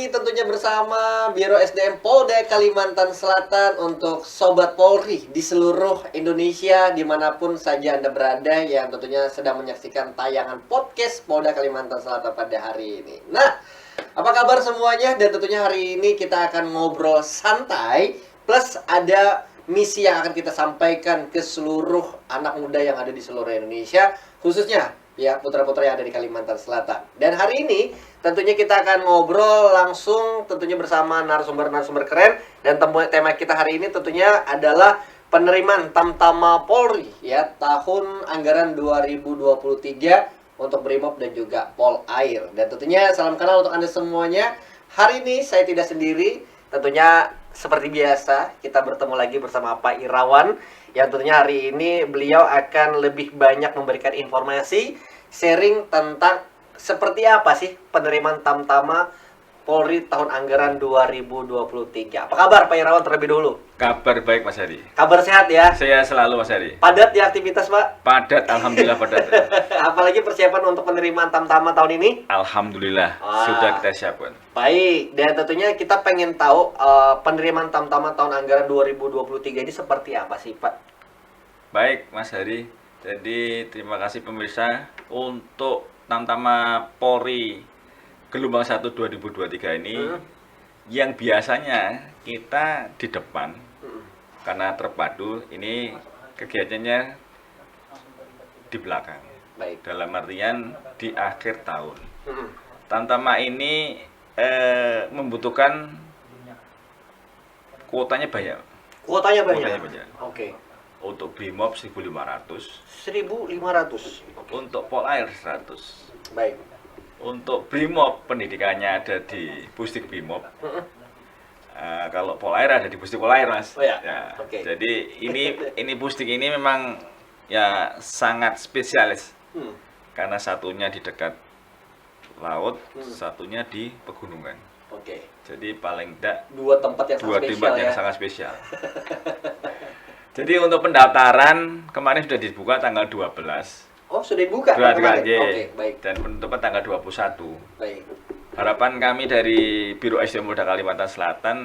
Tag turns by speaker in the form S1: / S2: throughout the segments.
S1: lagi tentunya bersama Biro SDM Polda Kalimantan Selatan untuk Sobat Polri di seluruh Indonesia dimanapun saja Anda berada yang tentunya sedang menyaksikan tayangan podcast Polda Kalimantan Selatan pada hari ini. Nah, apa kabar semuanya? Dan tentunya hari ini kita akan ngobrol santai plus ada misi yang akan kita sampaikan ke seluruh anak muda yang ada di seluruh Indonesia, khususnya ya putra-putra yang ada di Kalimantan Selatan. Dan hari ini tentunya kita akan ngobrol langsung tentunya bersama narasumber-narasumber keren. Dan tema kita hari ini tentunya adalah penerimaan Tamtama Polri ya tahun anggaran 2023 untuk Brimob dan juga Polair. Dan tentunya salam kenal untuk Anda semuanya. Hari ini saya tidak sendiri, tentunya seperti biasa kita bertemu lagi bersama Pak Irawan yang tentunya hari ini beliau akan lebih banyak memberikan informasi, sharing tentang seperti apa sih penerimaan Tamtama Polri tahun anggaran 2023. Apa kabar Pak Irawan terlebih dulu?
S2: Kabar baik Mas Hadi.
S1: Kabar sehat ya?
S2: Saya selalu Mas Hadi.
S1: Padat ya aktivitas Pak?
S2: Padat, alhamdulillah padat.
S1: Apalagi persiapan untuk penerimaan Tamtama tahun ini?
S2: Alhamdulillah, sudah kita siapkan.
S1: Baik, dan tentunya kita pengen tahu penerimaan Tamtama tahun anggaran 2023 ini seperti apa sih Pak?
S2: Baik Mas Hadi. Jadi terima kasih pemirsa untuk Tamtama Polri gelombang 1 2023 ini yang biasanya kita di depan karena terpadu, ini kegiatannya di belakang.
S1: Baik.
S2: Dalam artian di akhir tahun. Tamtama ini membutuhkan kuotanya banyak.
S1: Kuotanya banyak?
S2: Kuotanya banyak.
S1: Oke.
S2: Untuk Brimob 1.500.
S1: 1.500.
S2: Untuk Polair 100.
S1: Baik.
S2: Untuk Brimob pendidikannya ada di Pusdik Brimob. Kalau Polair ada di Pusdik Polair, Mas.
S1: Oh ya.
S2: Oke. Jadi ini Pusdik ini memang ya sangat spesialis. Karena satunya di dekat laut, satunya di pegunungan.
S1: Oke.
S2: Jadi paling tidak
S1: Dua tempat yang
S2: sangat spesial. Jadi untuk pendaftaran kemarin sudah dibuka tanggal 12.
S1: Oh, sudah dibuka?
S2: Oke,
S1: baik.
S2: Dan penutupan tanggal 21.
S1: Baik.
S2: Harapan kami dari Biro SDM Polda Kalimantan Selatan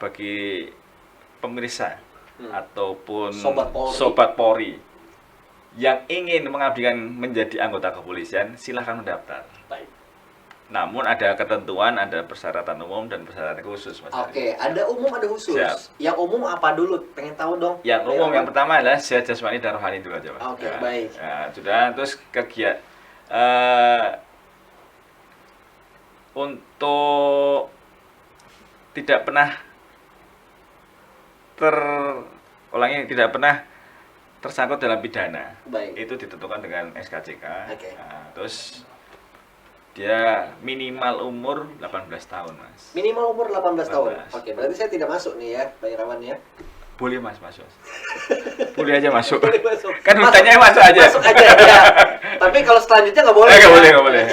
S2: bagi pemirsa ataupun Sobat Polri yang ingin mengabdikan menjadi anggota kepolisian, silahkan mendaftar.
S1: Baik.
S2: Namun ada ketentuan, ada persyaratan umum dan persyaratan khusus, Mas.
S1: Oke, ada umum, ada khusus.
S2: Siap.
S1: Yang umum apa dulu? Pengen tahu dong.
S2: Yang umum yang pertama adalah sehat jasmani dan rohani dulu aja, Mas.
S1: Oke, baik.
S2: Ya, sudah, terus kegiatan untuk tidak pernah tidak pernah tersangkut dalam pidana.
S1: Baik.
S2: Itu ditentukan dengan SKCK.
S1: Oke.
S2: Nah, terus dia minimal umur 18 tahun, Mas.
S1: Minimal umur 18 tahun.
S2: 18.
S1: Oke, berarti saya tidak masuk nih ya, Pak Irawan ya.
S2: Boleh, Mas, masuk. Boleh aja masuk.
S1: Boleh masuk.
S2: Kan hutannya masuk aja.
S1: Masuk aja ya. Tapi kalau selanjutnya nggak boleh.
S2: Nggak boleh.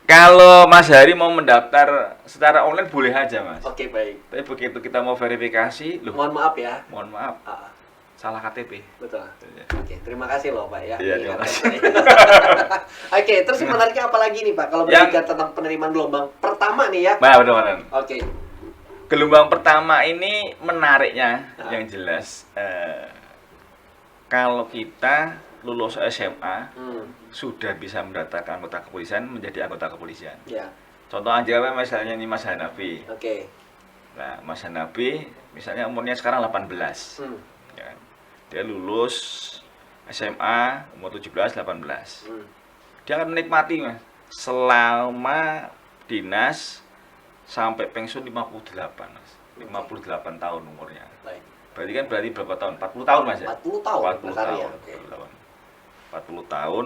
S2: Kalau Mas Hari mau mendaftar secara online boleh aja, Mas.
S1: Oke, baik.
S2: Tapi begitu kita mau verifikasi, loh.
S1: Mohon maaf ya.
S2: Mohon maaf. Salah KTP.
S1: Betul. Oke, terima kasih loh Pak ya.
S2: Iya, terima kasih.
S1: Oke, terus menariknya apa lagi nih Pak kalau berbicara tentang penerimaan gelombang pertama nih ya?
S2: Nah, benar.
S1: Oke.
S2: Gelombang pertama ini menariknya yang jelas kalau kita lulus SMA sudah bisa mendaftarkan anggota kepolisian menjadi anggota kepolisian.
S1: Ya.
S2: Contoh aja misalnya ini Mas Hanafi.
S1: Oke.
S2: Nah, Mas Hanafi misalnya umurnya sekarang 18. Ya. Dia lulus SMA umur 17 18. Dia akan menikmati, Mas, selama dinas sampai pensiun 58, Mas. 58 tahun umurnya.
S1: Baik.
S2: Berarti berapa tahun? 40 tahun, Mas ya?
S1: 40 tahun.
S2: 40 tahun.
S1: Oke.
S2: 40 tahun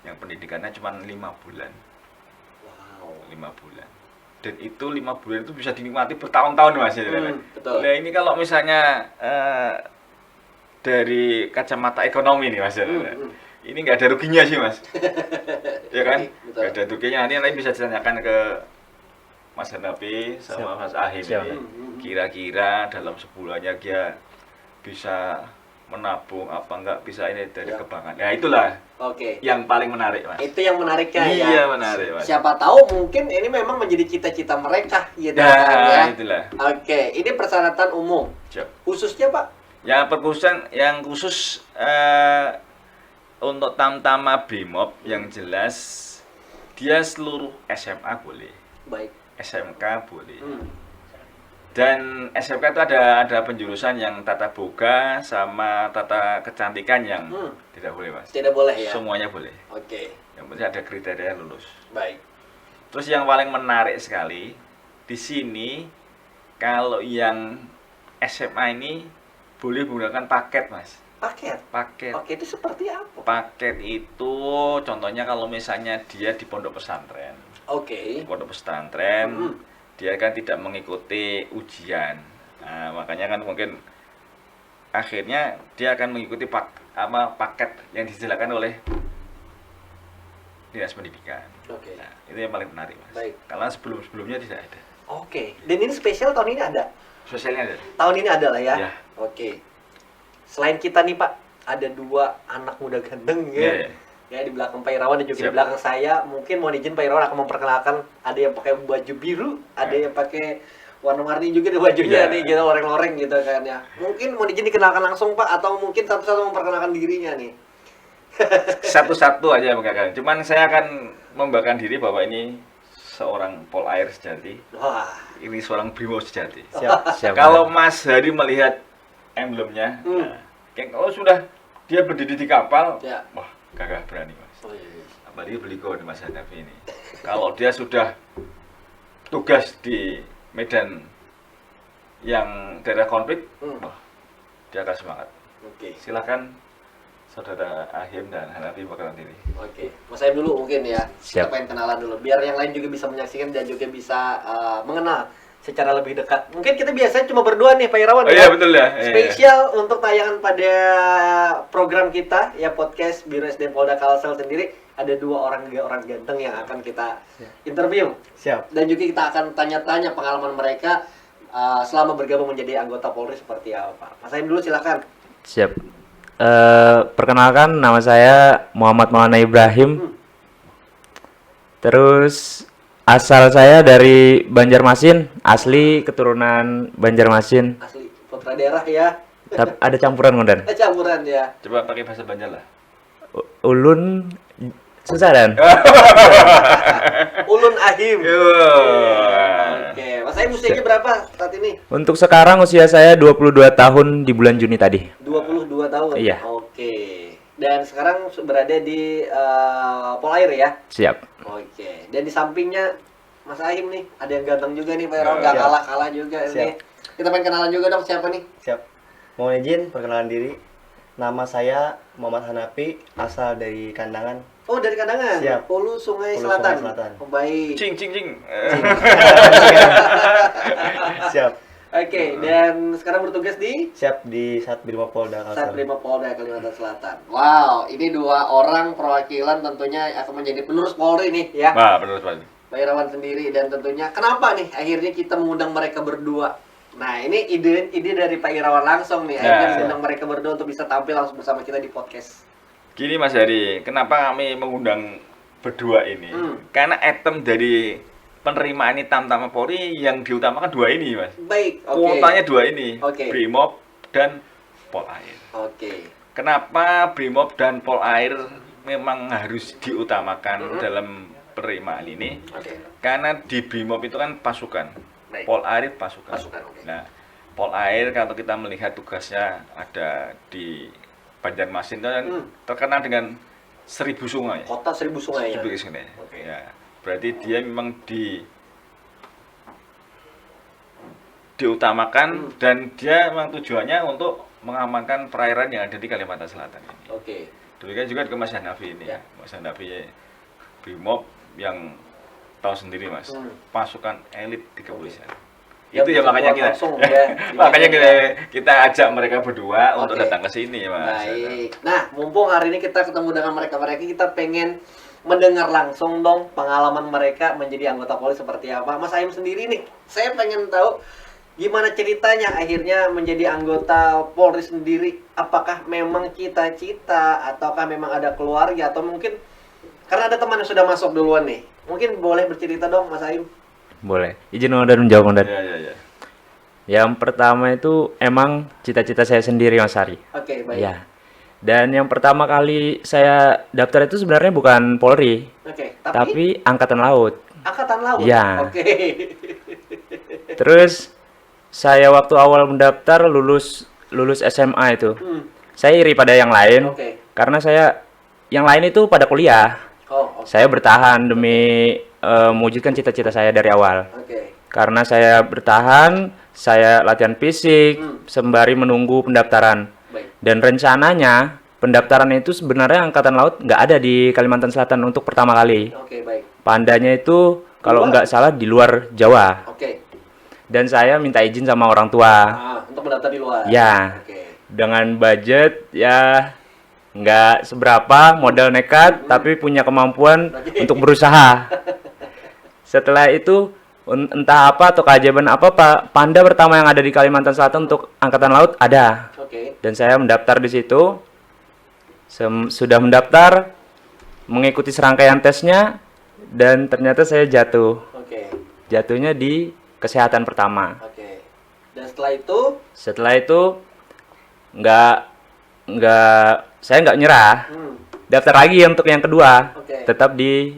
S2: yang pendidikannya cuma 5 bulan.
S1: Wow.
S2: 5 bulan. Dan itu 5 bulan itu bisa dinikmati bertahun-tahun, Mas.
S1: Betul.
S2: Nah, ini kalau misalnya dari kacamata ekonomi nih, Mas. Ini nggak ada ruginya sih, Mas. Ya kan? Nggak ada ruginya. Ini nanti bisa ditanyakan ke Mas Hanafi sama Mas Ahim ini. Kira-kira dalam sebulannya dia bisa menabung apa enggak bisa ini dari kebangan. Ya itulah
S1: Oke.
S2: yang paling menarik, Mas.
S1: Itu yang menariknya ya.
S2: Iya, menarik, Mas.
S1: Siapa tahu mungkin ini memang menjadi cita-cita mereka gitu
S2: Nah,
S1: kan ya.
S2: itulah.
S1: Oke, ini persyaratan umum.
S2: Siap.
S1: Khususnya Pak?
S2: Ya, perkhususan yang khusus untuk Tamtama Brimob yang jelas dia seluruh SMA boleh,
S1: Baik.
S2: SMK boleh. Dan SMK itu ada penjurusan yang tata boga sama tata kecantikan yang tidak boleh, Mas.
S1: Tidak boleh ya.
S2: Semuanya boleh.
S1: Oke.
S2: Yang penting ada kriteria lulus.
S1: Baik.
S2: Terus yang paling menarik sekali di sini kalau yang SMA ini boleh menggunakan paket, Mas.
S1: Paket.
S2: Paket.
S1: Oke, itu seperti apa?
S2: Paket itu contohnya kalau misalnya dia di pondok pesantren.
S1: Oke.
S2: Di pondok pesantren dia kan tidak mengikuti ujian. Nah, makanya kan mungkin akhirnya dia akan mengikuti paket yang disediakan oleh Dinas Pendidikan.
S1: Oke.
S2: Nah, itu yang paling menarik, Mas.
S1: Baik.
S2: Karena sebelumnya tidak ada.
S1: Oke. Dan ini spesial tahun ini ada?
S2: Sosialnya ada.
S1: Tahun ini ada lah ya?
S2: Ya.
S1: Oke. Selain kita nih Pak, ada 2 anak muda ganteng ya.
S2: Iya.
S1: Ya, di belakang Pak Irawan dan juga
S2: Siap.
S1: di belakang saya. Mungkin mohon izin Pak Irawan akan memperkenalkan, ada yang pakai baju biru, ada yang pakai warna-warni juga di bajunya
S2: Ya.
S1: nih, gitu, loreng-loreng gitu kan ya. Mungkin mohon izin dikenalkan langsung Pak, atau mungkin satu-satu memperkenalkan dirinya nih.
S2: Satu-satu aja mengatakan. Cuman saya akan membagikan diri bahwa ini seorang polair sejati.
S1: Wah.
S2: Ini seorang Brimob sejati.
S3: Siap.
S2: Kalau Mas Hari melihat emblemnya,
S1: Hmm.
S2: kayak kalau sudah dia berdiri di kapal,
S1: Ya.
S2: wah gagah berani, Mas.
S1: Oh, iya.
S2: Apalagi beliau di Mas Hanafi ini. Kalau dia sudah tugas di medan yang daerah konflik, wah dia akan semangat.
S1: Oke.
S2: Silakan Saudara Ahim dan Hanafi bakalan diri.
S1: Oke, Mas Aim dulu mungkin ya. Kita
S3: Siap.
S1: pengen kenalan dulu, biar yang lain juga bisa menyaksikan dan juga bisa mengenal secara lebih dekat. Mungkin kita biasanya cuma berdua nih Pak Irawan
S2: Oh
S1: ya.
S2: iya betul ya.
S1: Spesial untuk tayangan pada program kita ya, podcast Biro SDM Polda Kalsel sendiri, ada 2 orang ganteng yang akan kita interview.
S3: Siap.
S1: Dan juga kita akan tanya-tanya pengalaman mereka selama bergabung menjadi anggota Polri seperti apa. Mas Aim dulu silakan.
S3: Siap. Perkenalkan, nama saya Muhammad Maulana Ibrahim. Terus asal saya dari Banjarmasin, asli keturunan Banjarmasin.
S1: Asli putra daerah ya.
S3: Ada campuran ngodan.
S1: Campuran ya.
S2: Coba pakai bahasa Banjar lah.
S3: Ulun susah dan.
S1: Ulun Ahim.
S2: Yo.
S1: Oke, Mas Aim usianya berapa saat ini?
S3: Untuk sekarang usia saya 22 tahun di bulan Juni tadi.
S1: 22 tahun.
S3: Iya.
S1: Oke. Dan sekarang berada di Polair ya.
S3: Siap.
S1: Oke. Dan di sampingnya Mas Aim nih, ada yang ganteng juga nih Pak Irawan,
S2: Ya.
S1: nggak kalah-kalah juga
S4: Siap.
S1: ini. Kita pengen kenalan juga dong, siapa nih?
S4: Siap. Mohon izin perkenalan diri. Nama saya Muhammad Hanafi, asal dari Kandangan.
S1: Oh, dari Kandangan.
S4: Siap.
S1: Hulu Sungai
S4: Hulu
S1: Selatan.
S4: Sungai Selatan.
S1: Oh, baik.
S2: Cing cing cing.
S4: Siap.
S1: Oke, dan sekarang bertugas di
S4: Siap di Satbrimob Polda Kalsel.
S1: Satrima Polda Kalimantan Selatan. Wow, ini 2 orang perwakilan tentunya akan menjadi penerus Polri nih ya.
S2: Wah, benar sekali.
S1: Pak Irawan sendiri, dan tentunya kenapa nih akhirnya kita mengundang mereka berdua. Nah, ini ide dari Pak Irawan langsung nih, akhirnya
S2: Nah.
S1: mengundang mereka berdua untuk bisa tampil langsung bersama kita di podcast.
S2: Gini Mas Hari, kenapa kami mengundang berdua ini? Karena item dari penerimaan ini Tamtama Polri yang diutamakan 2 ini, Mas.
S1: Baik, oke.
S2: Kuotanya 2 ini,
S1: Oke.
S2: Brimob dan Polair.
S1: Oke.
S2: Kenapa Brimob dan Polair memang harus diutamakan dalam penerimaan ini?
S1: Oke.
S2: Karena di Brimob itu kan pasukan,
S1: Baik.
S2: Polair pasukan.
S1: Pasukan, oke.
S2: Nah, Polair kalau kita melihat tugasnya ada di Banjarmasin itu kan terkenal dengan 1000 sungai.
S1: Kota 1000 sungai ya.
S2: 1000 sungai.
S1: Oke.
S2: Ya, berarti dia memang diutamakan dan dia memang tujuannya untuk mengamankan perairan yang ada di Kalimantan Selatan ini.
S1: Oke.
S2: Demikian juga ke Mas Hanafi ini
S1: Ya.
S2: Mas Hanafi Brimob yang tahu sendiri Mas, pasukan elit di kepolisian.
S1: Ya,
S2: Itu ya makanya kita
S1: langsung, ya.
S2: makanya kita ajak mereka berdua untuk
S1: Oke.
S2: datang ke sini, Mas.
S1: Baik. Nah, mumpung hari ini kita ketemu dengan mereka-mereka, kita pengen mendengar langsung dong pengalaman mereka menjadi anggota Polri seperti apa. Mas Aim sendiri nih, saya pengen tahu Gimana ceritanya akhirnya menjadi anggota Polri sendiri? Apakah memang cita-cita ataukah memang ada keluarga atau mungkin karena ada teman yang sudah masuk duluan nih? Mungkin boleh bercerita dong Mas Aim.
S3: Boleh. Izin Ondan menjawab Ondan.
S2: Iya.
S3: Yang pertama itu emang cita-cita saya sendiri Mas Ari.
S1: Oke, baik.
S3: Ya. Dan yang pertama kali saya daftar itu sebenarnya bukan Polri,
S1: Oke,
S3: tapi Angkatan Laut.
S1: Angkatan Laut.
S3: Ya.
S1: Oke.
S3: Terus saya waktu awal mendaftar lulus SMA itu. Saya iri pada yang lain
S1: Oke.
S3: karena yang lain itu pada kuliah.
S1: Oh, oke.
S3: Saya bertahan demi mewujudkan cita-cita saya dari awal.
S1: Oke.
S3: Karena saya bertahan, saya latihan fisik sembari menunggu pendaftaran.
S1: Baik.
S3: Dan rencananya pendaftaran itu sebenarnya Angkatan Laut nggak ada di Kalimantan Selatan untuk pertama kali.
S1: Oke, baik.
S3: Pandanya itu kalau
S1: Luar?
S3: nggak salah di luar Jawa.
S1: Oke.
S3: Dan saya minta izin sama orang tua.
S1: Untuk mendaftar di luar.
S3: Ya,
S1: Oke.
S3: dengan budget ya nggak seberapa, modal nekat, tapi punya kemampuan
S1: Oke.
S3: untuk berusaha. Setelah itu entah apa atau keajaiban apa, Panda pertama yang ada di Kalimantan Selatan untuk Angkatan Laut ada.
S1: Oke.
S3: Dan saya mendaftar di situ. Sudah mendaftar, mengikuti serangkaian tesnya, dan ternyata saya jatuh.
S1: Oke.
S3: Jatuhnya di kesehatan pertama.
S1: Oke. Dan setelah itu,
S3: Setelah itu saya nggak nyerah. Daftar lagi untuk yang kedua,
S1: Oke.
S3: tetap di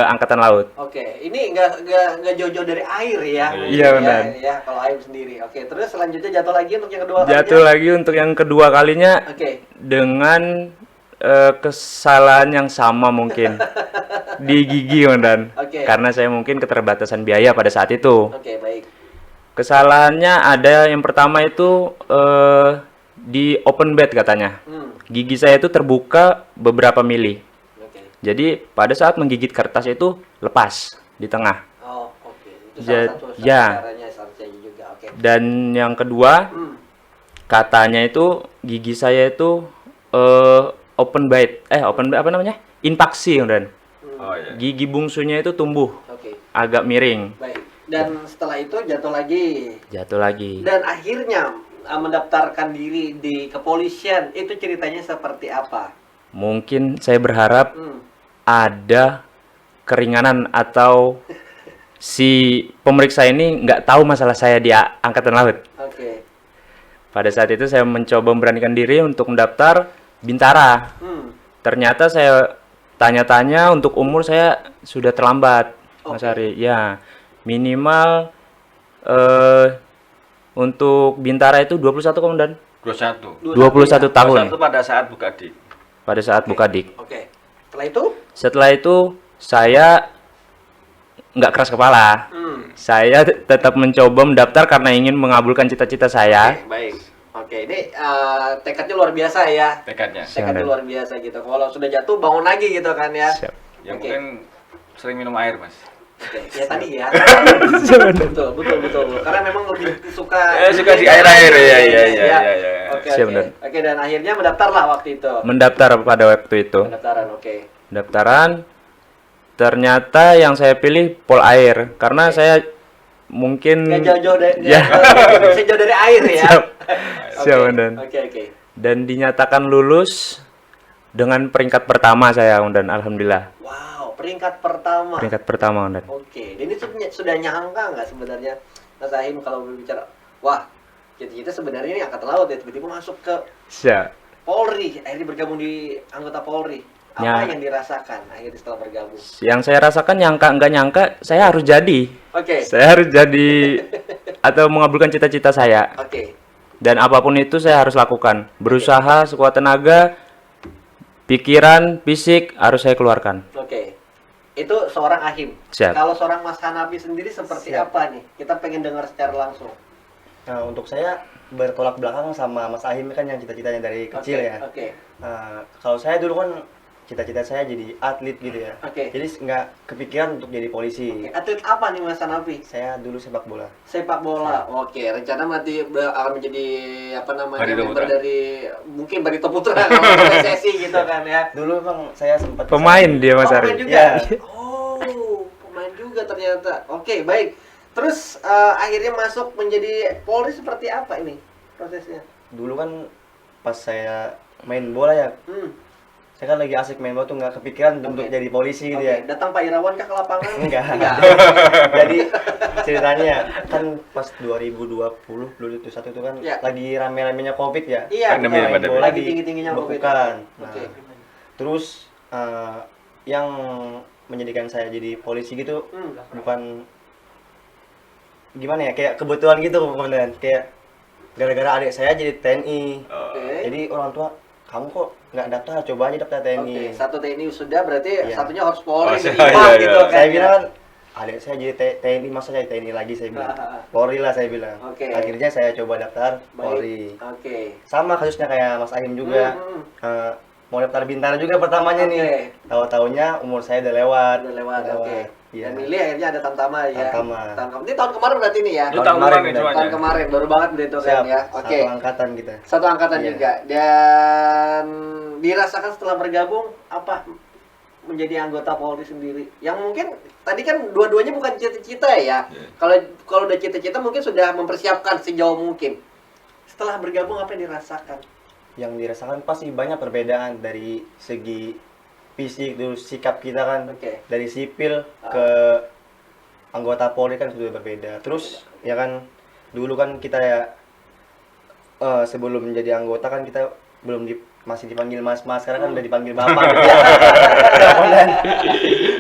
S3: Angkatan Laut.
S1: oke. Ini nggak jauh-jauh dari air ya.
S3: Iya, benar.
S1: Ya, kalau air sendiri. Oke. Terus selanjutnya jatuh lagi untuk yang kedua
S3: Jatuh
S1: kalinya?
S3: lagi untuk yang kedua kalinya
S1: Oke.
S3: dengan kesalahan yang sama mungkin di gigi, dan
S1: Oke.
S3: karena saya mungkin keterbatasan biaya pada saat itu.
S1: Oke, baik.
S3: Kesalahannya ada yang pertama itu di open bed katanya. Gigi saya itu terbuka beberapa mili.
S1: Oke.
S3: Jadi pada saat menggigit kertas itu lepas di tengah.
S1: Oh, oke. Itu
S3: Ja-
S1: salah satu
S3: ya.
S1: caranya seharusnya juga. Oke.
S3: Dan yang kedua, katanya itu gigi saya itu open bite apa namanya? Inpaksi, dan
S2: Oh iya.
S3: gigi bungsunya itu tumbuh
S1: Oke.
S3: agak miring.
S1: Baik. Dan setelah itu jatuh lagi.
S3: Jatuh lagi.
S1: Dan akhirnya mendaftarkan diri di kepolisian. Itu ceritanya seperti apa?
S3: Mungkin saya berharap
S1: Hmm.
S3: ada keringanan atau si pemeriksa ini nggak tahu masalah saya di Angkatan Laut.
S1: Oke.
S3: Pada saat itu saya mencoba memberanikan diri untuk mendaftar Bintara. Ternyata saya tanya-tanya, untuk umur saya sudah terlambat, Mas
S1: Oke.
S3: Ari. Ya, minimal untuk Bintara itu 21 komandan.
S2: 21.
S3: 21 tahun
S2: 21 pada saat buka dik.
S3: pada saat buka dik.
S1: Oke. Setelah itu?
S3: Setelah itu saya nggak keras kepala. Saya tetap mencoba mendaftar karena ingin mengabulkan cita-cita saya.
S1: Oke, baik. Oke, ini tekadnya luar biasa ya.
S2: Tekadnya.
S1: Tekadnya
S3: Siap.
S1: luar biasa gitu. Kalau sudah jatuh bangun lagi gitu kan ya.
S3: Siap.
S2: Yang
S1: Oke.
S2: mungkin sering minum air, Mas.
S1: Oke, ya tadi ya. betul. Karena memang lebih suka
S2: Suka di air-air, iya.
S1: Oke,
S3: Siap,
S1: oke.
S3: benar.
S1: Oke, dan akhirnya mendaftarlah waktu itu.
S3: Mendaftar pada waktu itu.
S1: Pendaftaran, oke.
S3: Pendaftaran, ternyata yang saya pilih Pol Air karena saya mungkin
S1: Nggak jauh-jauh dari
S3: Ya.
S1: saya jauh dari air ya.
S3: Siap.
S1: Oke,
S3: Siap, dan
S1: Oke.
S3: dan dinyatakan lulus dengan peringkat pertama saya, dan alhamdulillah
S1: Wow, peringkat pertama.
S3: peringkat pertama, dan
S1: Oke, dan ini sudah nyangka nggak sebenarnya Mas Ahim kalau berbicara, wah, cita-cita sebenarnya ini angkatan laut ya, tiba-tiba masuk ke
S3: siap.
S1: Polri, akhirnya bergabung di anggota Polri. Apa yang dirasakan akhirnya setelah bergabung?
S3: Yang saya rasakan nggak nyangka saya harus jadi.
S1: Oke.
S3: Saya harus jadi atau mengabulkan cita-cita saya.
S1: Oke.
S3: Dan apapun itu saya harus lakukan. Berusaha sekuat tenaga, pikiran, fisik harus saya keluarkan.
S1: Oke. Itu seorang Ahim.
S3: Siap.
S1: Kalau seorang Mas Hanafi sendiri seperti apa nih? Kita pengen dengar secara langsung.
S4: Nah, untuk saya bertolak belakang sama Mas Ahim kan yang cita-citanya dari kecil
S1: Oke,
S4: ya.
S1: Oke.
S4: Kalau saya dulu kan cita-cita saya jadi atlet gitu ya.
S1: Oke.
S4: Jadi nggak kepikiran untuk jadi polisi.
S1: Atlet apa nih Mas Hanafi?
S4: Saya dulu sepak bola.
S1: Sepak bola. Oke, rencana nanti akan menjadi apa namanya?
S2: Barito
S1: member
S2: Putra.
S1: dari mungkin Barito Putra kalau PSSI gitu kan ya.
S4: Dulu emang saya sempat
S3: Pemain dia, Mas
S1: Oh,
S3: Ari.
S1: pemain juga.
S4: Iya.
S1: Oh, pemain juga ternyata. Oke, baik. Terus akhirnya masuk menjadi Polri seperti apa ini prosesnya?
S4: Dulu kan pas saya main bola ya, saya kan lagi asik main bola tuh nggak kepikiran untuk jadi polisi gitu ya.
S1: Datang Pak Irawan kah ke lapangan?
S4: Enggak. Jadi ceritanya kan pas 2020 2021 itu kan
S1: Ya.
S4: lagi rame-ramenya Covid ya.
S1: Iya,
S2: Pandemi ya,
S1: betul.
S2: pandemi.
S1: Lagi tinggi-tingginya Covid.
S4: Bukan. Nah,
S1: Oke.
S4: terus yang menjadikan saya jadi polisi gitu bukan gimana ya, kayak kebetulan gitu kemudian kayak gara-gara adik saya jadi TNI.
S1: Oke.
S4: Jadi orang tua, kamu kok nggak daftar, coba aja daftar TNI.
S1: Oke, satu TNI sudah berarti
S4: Iya.
S1: satunya harus Polri
S2: Oh,
S1: nih,
S2: iya,
S1: Pak,
S2: iya,
S1: gitu
S2: iya.
S1: kan.
S4: Saya bilang kan, adik saya jadi TNI, masa saya TNI lagi, saya bilang. Polri lah saya bilang.
S1: Oke.
S4: Akhirnya saya coba daftar Polri.
S1: Baik. Oke.
S4: Sama kasusnya kayak Mas Ahim juga. Mau daftar Bintara juga pertamanya
S1: Oke.
S4: nih. Tahu-taunya umur saya udah lewat.
S1: Udah lewat, oke.
S4: Iya.
S1: Dan milih akhirnya ada Tamtama ya.
S4: Tamtama.
S1: Ini tahun kemarin berarti nih ya.
S2: Itu
S4: Tahun
S2: tahun
S4: kemarin
S2: kemarin
S4: udah.
S2: semuanya.
S1: Tahun kemarin baru banget begitu kan
S4: Siap.
S1: ya. Oke.
S4: Satu angkatan kita.
S1: Satu angkatan
S4: Iya.
S1: juga. Dan dirasakan setelah bergabung apa menjadi anggota Polri sendiri? Yang mungkin tadi kan dua-duanya bukan cita-cita ya.
S2: Iya.
S1: Kalau udah cita-cita mungkin sudah mempersiapkan sejauh mungkin. Setelah bergabung apa yang dirasakan?
S4: Yang dirasakan pasti banyak perbedaan dari segi fisik, terus sikap kita kan.
S1: Oke.
S4: Dari sipil ke anggota Polri kan sudah berbeda. Terus ya kan dulu kan kita ya sebelum menjadi anggota kan kita masih dipanggil mas-mas, sekarang kan udah dipanggil bapak gitu.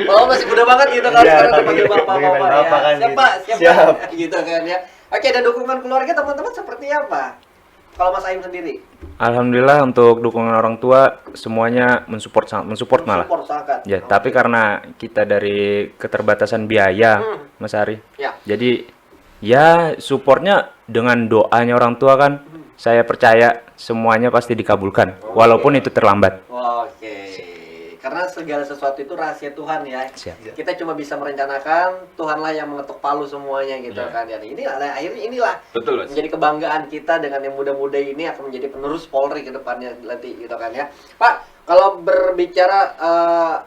S1: Oh, masih muda banget gitu kan,
S4: Iya,
S1: sekarang
S4: panggil
S1: dipanggil bapak-bapak
S4: bapak
S1: ya.
S4: kan
S1: Siapa?
S4: gitu.
S1: Siapa? Gitu kan ya. Oke, dan dukungan keluarga teman-teman seperti apa? Kalau Mas Aim sendiri?
S3: Alhamdulillah untuk dukungan orang tua semuanya sangat mensupport malah.
S1: Support sangat.
S3: Ya,
S1: Oke.
S3: tapi karena kita dari keterbatasan biaya, Mas Ari.
S1: Ya.
S3: Jadi ya supportnya dengan doanya orang tua kan, saya percaya semuanya pasti dikabulkan, walaupun itu terlambat.
S1: Oke. Karena segala sesuatu itu rahasia Tuhan ya.
S3: Siap.
S1: Kita cuma bisa merencanakan, Tuhanlah yang mengetuk palu semuanya gitu
S2: Iya.
S1: kan. Dan akhirnya inilah
S2: Betul, Mas.
S1: menjadi kebanggaan kita dengan yang muda-muda ini akan menjadi penerus Polri ke depannya nanti gitu kan ya. Pak, kalau berbicara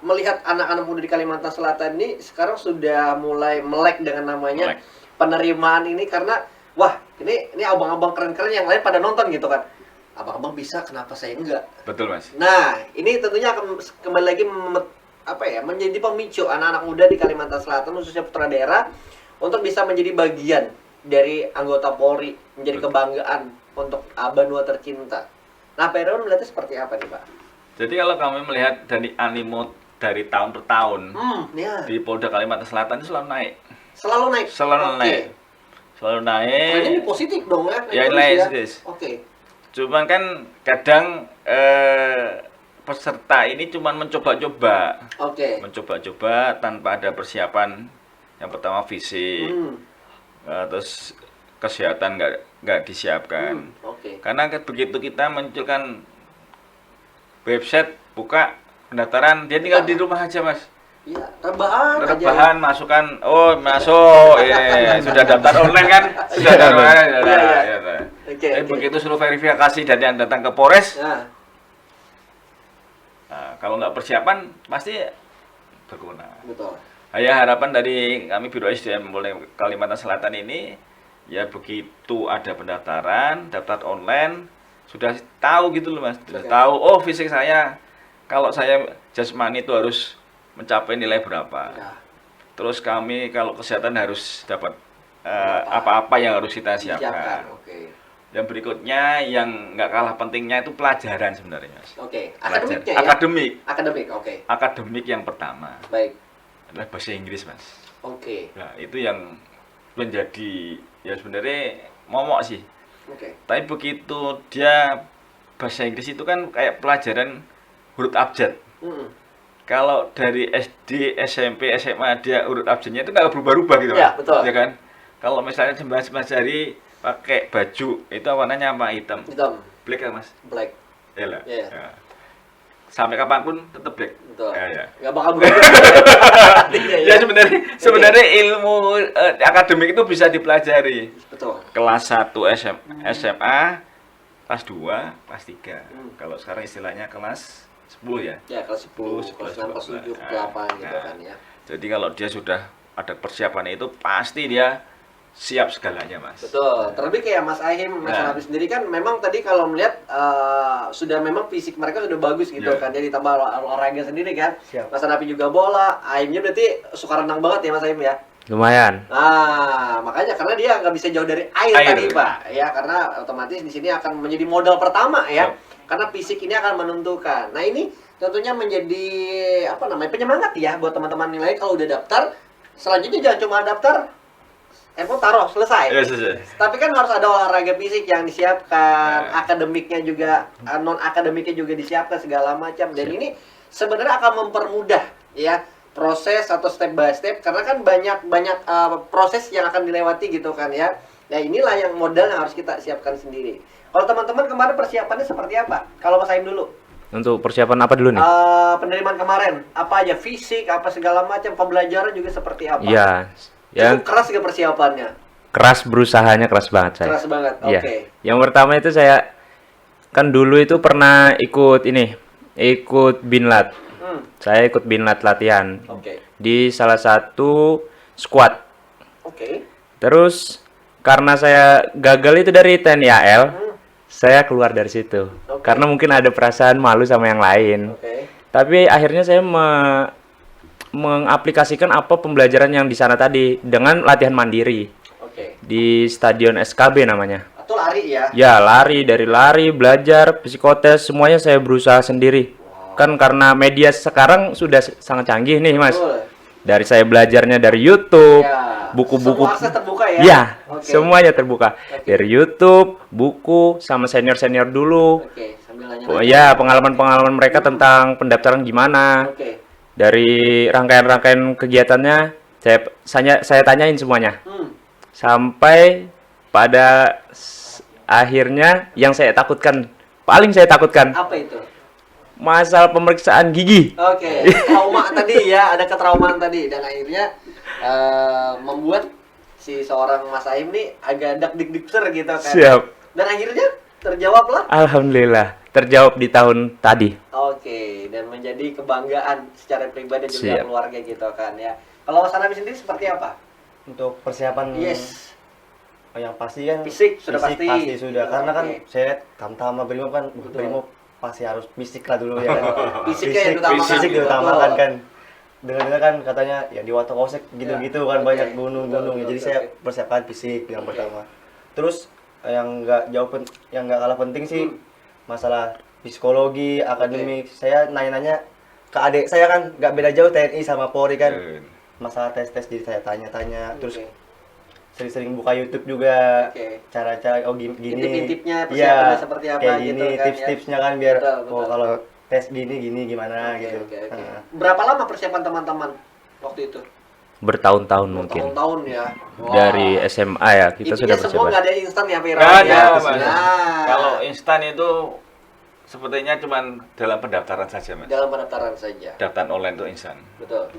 S1: melihat anak-anak muda di Kalimantan Selatan ini sekarang sudah mulai melek dengan namanya
S2: Melek.
S1: penerimaan ini karena wah, ini abang-abang keren-keren yang lain pada nonton gitu kan. Abang-abang bisa, kenapa saya enggak?
S2: Betul, Mas.
S1: Nah, ini tentunya akan kembali lagi menjadi pemicu anak-anak muda di Kalimantan Selatan khususnya putra daerah untuk bisa menjadi bagian dari anggota Polri, menjadi kebanggaan untuk Banua tercinta. Nah, Pak Irawan melihatnya seperti apa nih, Pak?
S2: Jadi kalau kami melihat dari animo dari tahun per tahun
S1: Ya.
S2: di Polda Kalimantan Selatan itu selalu naik.
S1: Selalu naik.
S2: Selalu
S1: Oke.
S2: naik. Selalu naik.
S1: Nah, ini positif dong ya.
S2: Ya,
S1: terus
S2: naik terus.
S1: Oke.
S2: Cuman kan kadang peserta ini cuman mencoba-coba.
S1: Oke.
S2: Mencoba-coba tanpa ada persiapan. Yang pertama fisik, terus kesehatan nggak disiapkan.
S1: Oke.
S2: Karena begitu kita munculkan website, buka pendaftaran, dia tinggal di rumah aja, Mas.
S1: Iya, rebahan aja.
S2: Rebahan, masukkan, oh masuk, sudah daftar online kan? Sudah daftar online,
S1: Iya, iya. Oke,
S2: Tapi
S1: oke.
S2: begitu suruh verifikasi dan yang datang ke Polres,
S1: Nah,
S2: kalau nggak persiapan pasti berguna.
S1: betul.
S2: Ya harapan dari kami Biro SDM mulai Kalimantan Selatan ini, ya begitu ada pendaftaran, daftar online, sudah tahu gitu loh Mas, sudah
S1: Oke.
S2: tahu, oh fisik saya, kalau saya jasmani itu harus mencapai nilai berapa.
S1: Ya.
S2: Terus kami kalau kesehatan harus dapat apa-apa yang harus kita siapkan.
S1: Oke.
S2: Dan berikutnya yang nggak kalah pentingnya itu pelajaran sebenarnya Mas.
S1: Oke.
S2: Pelajaran.
S1: Akademiknya ya?
S2: Akademik.
S1: Akademik, oke.
S2: Akademik yang pertama
S1: Baik.
S2: adalah bahasa Inggris Mas.
S1: Oke.
S2: Nah, itu yang menjadi ya sebenarnya momok sih.
S1: Oke.
S2: Tapi begitu dia bahasa Inggris itu kan kayak pelajaran huruf abjad. Kalau dari SD, SMP, SMA dia huruf abjadnya itu nggak berubah-ubah gitu,
S1: Iya,
S2: Mas.
S1: betul.
S2: Ya kan? Kalau misalnya sembari pakai baju itu warnanya apa? Hitam.
S1: Hitam,
S2: Black kan, Mas?
S1: black.
S2: Ya lah.
S1: Iya.
S2: Ya. Sampai kapanpun tetap black.
S1: Betul.
S2: Ya, ya.
S1: Nggak bakal berubah. Artinya
S2: Ya sebenarnya ilmu akademik itu bisa dipelajari.
S1: Betul.
S2: Kelas 1 SMA, kelas 2, kelas 3. Kalau sekarang istilahnya kelas 10 ya.
S1: Ya, kelas 10, kelas 9, kelas 7, kelas 8 gitu
S2: Nah,
S1: kan ya.
S2: Jadi kalau dia sudah ada persiapan itu pasti dia siap segalanya, Mas.
S1: Betul. Terlebih kayak Mas Ahim, Mas
S2: Nah.
S1: Hanafi sendiri kan memang tadi kalau melihat sudah memang fisik mereka sudah bagus gitu
S2: Iya.
S1: kan. Jadi tambah olahraga sendiri kan.
S4: Siap.
S1: Mas Hanafi juga bola, Ahimnya berarti suka renang banget ya Mas Ahim ya.
S3: Lumayan.
S1: Nah, makanya karena dia nggak bisa jauh dari air
S2: Air.
S1: tadi Pak, ya karena otomatis di sini akan menjadi modal pertama ya, karena fisik ini akan menentukan. Nah ini tentunya menjadi apa namanya penyemangat ya buat teman-teman yang lain kalau udah daftar, selanjutnya jangan cuma daftar, taruh selesai.
S2: Ya, selesai.
S1: Tapi kan harus ada olahraga fisik yang disiapkan,
S2: Nah.
S1: akademiknya juga, non akademiknya juga disiapkan segala macam. Dan ini sebenarnya akan mempermudah ya proses atau step by step karena kan banyak proses yang akan dilewati gitu kan ya. Nah inilah yang modal yang harus kita siapkan sendiri. Kalau teman-teman kemarin persiapannya seperti apa? Kalau Mas Aim dulu,
S3: Untuk persiapan apa dulu nih?
S1: penerimaan kemarin apa aja fisik apa segala macam, pembelajaran juga seperti apa?
S3: Iya.
S1: Cukup
S3: Yang
S1: keras gak persiapannya?
S3: keras, berusahanya keras banget saya.
S1: Keras banget.
S3: Iya.
S1: Oke.
S3: Yang pertama itu saya kan dulu itu pernah ikut Binlat. Saya ikut Binlat latihan
S1: Oke.
S3: di salah satu squad.
S1: Oke.
S3: Terus karena saya gagal itu dari TNI AL, saya keluar dari situ.
S1: Oke.
S3: Karena mungkin ada perasaan malu sama yang lain.
S1: Oke.
S3: Tapi akhirnya saya mengaplikasikan apa pembelajaran yang di sana tadi dengan latihan mandiri
S1: Oke.
S3: di Stadion SKB namanya.
S1: Atau lari ya?
S3: Ya, dari lari, belajar, psikotes, semuanya saya berusaha sendiri. Kan karena media sekarang sudah sangat canggih nih, Mas.
S1: Betul.
S3: Dari saya belajarnya dari YouTube,
S1: Ya.
S3: buku-buku.
S1: Semua akses terbuka ya?
S3: Iya,
S1: Oke.
S3: semuanya terbuka.
S1: Oke.
S3: Dari YouTube, buku, sama senior-senior dulu.
S1: Oke, sambil nanya.
S3: Oh, ya, pengalaman-pengalaman mereka tentang pendaftaran gimana.
S1: Oke.
S3: Dari rangkaian-rangkaian kegiatannya, saya tanyain semuanya. Sampai pada akhirnya yang saya takutkan, paling saya takutkan,
S1: Apa itu?
S3: masalah pemeriksaan gigi.
S1: Oke, trauma tadi ya, ada ketraumaan tadi dan akhirnya membuat si seorang Mas Aim nih agak dik-dikser gitu kan.
S3: Siap.
S1: Dan akhirnya terjawab lah.
S3: Alhamdulillah, terjawab di tahun tadi.
S1: Oke, dan menjadi kebanggaan secara pribadi juga
S3: Siap.
S1: keluarga gitu kan ya. Kalau Mas Hanafi sendiri seperti apa?
S4: Untuk persiapan
S1: Yes.
S4: yang pasti kan
S1: Fisik sudah pasti.
S4: sudah karena kan
S1: Oke.
S4: saya tamtama Brimob kan
S1: Betul.
S4: Brimob pasti harus fisik lah dulu ya kan.
S1: Fisiknya yang diutamakan.
S4: Fisik
S1: Betul.
S4: diutamakan kan. Dengar-dengar kan katanya ya di Watokosek gitu-gitu kan
S1: Oke.
S4: banyak gunung-gunung ya.
S1: Betul,
S4: Jadi
S1: betul,
S4: saya
S1: oke.
S4: persiapkan fisik yang
S1: Oke.
S4: pertama. Terus yang nggak kalah penting sih masalah psikologi, akademik. Saya nanya-nanya ke adik saya kan nggak beda jauh TNI sama Polri kan. Masalah tes-tes jadi saya tanya-tanya terus
S1: Oke.
S4: sering-sering buka YouTube juga
S1: Oke.
S4: cara-cara gini
S1: Intip-intipnya,
S4: iya,
S1: persiapannya seperti apa
S4: kayak
S1: gitu
S4: gini
S1: kan ya.
S4: tips-tipsnya kan biar
S1: Betul, betul.
S4: oh kalau tes gini gimana
S1: Oke,
S4: gitu.
S1: oke, oke.
S4: Nah,
S1: Berapa lama persiapan teman-teman waktu itu?
S3: Bertahun-tahun mungkin.
S1: Tahun-tahun ya. Wah.
S3: Dari SMA ya, kita sudah
S1: Intinya semua
S3: persiapan.
S1: nggak ada instan ya, Pak
S2: Nggak ada,
S1: ya?
S2: Mas.
S1: Nah,
S2: Kalau instan itu sepertinya cuman dalam pendaftaran saja, Mas.
S1: dalam pendaftaran saja.
S2: Pendaftaran online itu instan.
S1: Betul.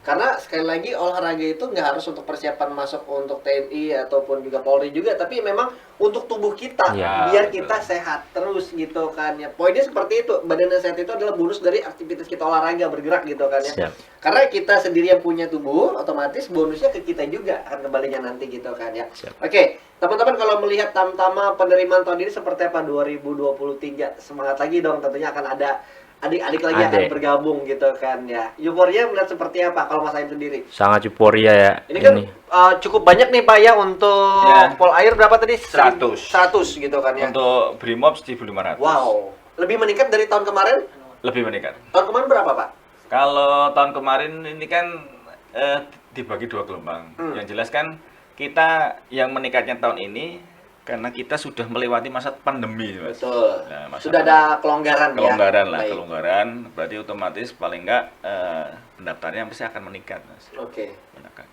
S1: Karena sekali lagi olahraga itu nggak harus untuk persiapan masuk untuk TNI ataupun juga Polri juga, tapi memang untuk tubuh kita
S3: Ya,
S1: biar
S2: betul.
S1: kita sehat terus gitu kan ya. Poinnya seperti itu. Badan yang sehat itu adalah bonus dari aktivitas kita olahraga bergerak gitu kan ya.
S3: Siap.
S1: Karena kita sendiri yang punya tubuh, otomatis bonusnya ke kita juga akan kembalinya nanti gitu kan ya.
S3: Siap.
S1: Oke, teman-teman kalau melihat tamtama penerimaan tahun ini seperti apa 2023? Semangat lagi dong, tentunya akan ada adik-adik lagi akan
S3: Adik.
S1: bergabung gitu kan ya. Euforia melihat seperti apa kalau Mas Aim sendiri?
S3: Sangat euforia ya.
S1: Ini kan cukup banyak nih Pak ya untuk
S2: Ya.
S1: pol air berapa tadi?
S2: 100.
S1: 100 gitu kan ya.
S2: Untuk Brimob 1.500.
S1: Wow, lebih meningkat dari tahun kemarin?
S2: Lebih meningkat.
S1: Tahun kemarin berapa Pak?
S2: Kalau tahun kemarin ini kan dibagi 2 gelombang. Yang jelas kan kita yang meningkatnya tahun ini karena kita sudah melewati masa pandemi, Mas.
S1: Betul.
S2: Nah, masa
S1: Sudah ada kelonggaran ya.
S2: kelonggaran lah,
S1: Baik.
S2: kelonggaran. Berarti otomatis paling enggak pendaftarnya pasti akan meningkat, Mas.
S1: Oke.
S2: Meningkat.